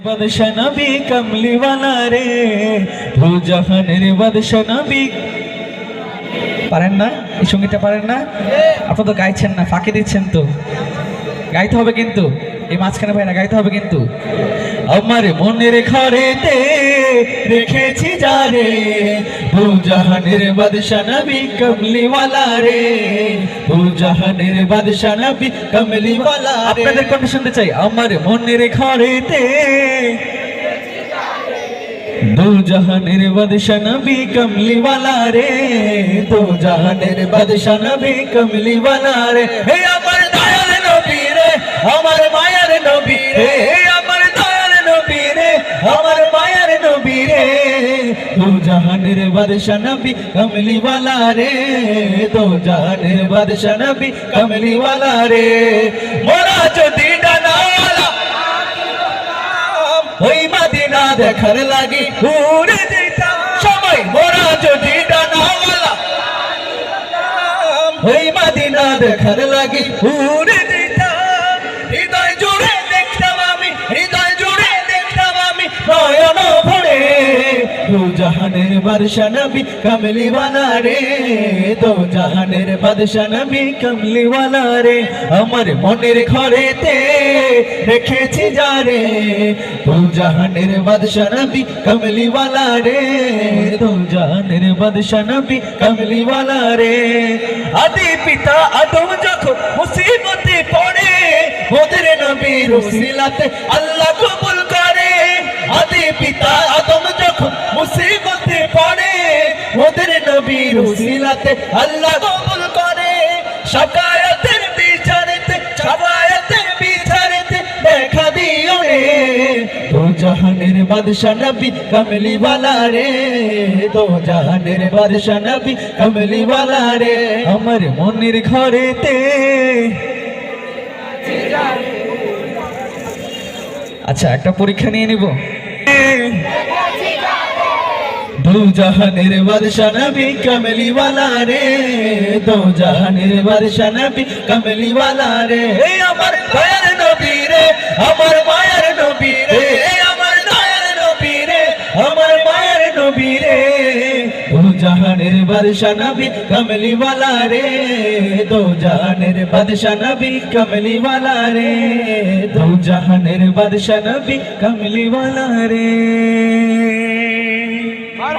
বাদশা নবী কামলিওয়ালা রে, দু জাহানের বাদশা নবী। পারেন না এই সঙ্গীতটা? পারেন না? আপনারা তো গাইছেন না, ফাঁকি দিচ্ছেন তো। গাইতে হবে কিন্তু, এই মাঝখানে ভাই না, গাইতে হবে কিন্তু। আমার মনের ঘরেতে রেখেছি যারে, দু জাহানের বাদশা নবী কামলিওয়ালা রে, দু জাহানের বাদশা নবী কামলিওয়ালা রে। আপনাদের কথা শুনতে চাই। আমার মনের ঘরেতে দু জাহানের বাদশা নবী কামলিওয়ালা রে, দু জাহানের বাদশা নবী কামলিওয়ালা রে। হে আমার দয়াল নবী রে, আমার মায়ার নবী রে, আমার দয়াল নবী রে, আমার মায়ার নবী রে, দু জাহানের বাদশা নবী কামলিওয়ালা রে, দু জাহানের বাদশা নবী কামলিওয়ালা রে। মোরা যদি ডানাওয়ালা ওই মদিনা দেখার লাগি উড়ে যেতাম সবাই, মোরা যদি ডানাওয়ালা ওই মদিনা দেখার লাগি উড়ে যেতাম। হৃদয় জুড়ে দেখতাম আমি, হৃদয় জুড়ে দেখতাম আমি নয়ন ভরে, দু জাহানের বাদশা নবী কামলিওয়ালা রে, দু জাহানের বাদশা নবী কামলিওয়ালা রে। আমার মনের ঘরেতে রেখেছি যারে, দু জাহানের বাদশা নবী কামলিওয়ালা রে, দু জাহানের বাদশা নবী কামলিওয়ালা রে। আদি পিতা আদম যখন মুসিবতে পড়ে, ওদের নবীর উসিলাতে আল্লাহ কবুল করে। আদি পিতা আদম যখন মুসিবতে পড়ে, ওদের নবীর উসিলাতে আল্লাহ কবুল করে। শাকায়াতের বিচারেতে, শাকায়াতের বিচারেতে দেখা দিও রে, দু জাহানের বাদশা নবী কামলিওয়ালা রে, দু জাহানের বাদশা নবী কামলিওয়ালা রে। আমার মনের ঘরেতে। আচ্ছা একটা পরীক্ষা নিয়ে নিব। দু জাহানের বাদশা নবী কামলিওয়ালা রে, দু জাহানের বাদশা নবী কামলিওয়ালা রে। আমার দয়ার নবী রে, আমার মায়ার নবী রে, আমার দয়ার নবী রে, আমার মায়ার নবী রে, দু জাহানের বাদশা নবী কামলিওয়ালা রে, দু জাহানের বাদশা নবী কামলিওয়ালা রে, দু জাহানের বাদশা নবী কামলিওয়ালা রে।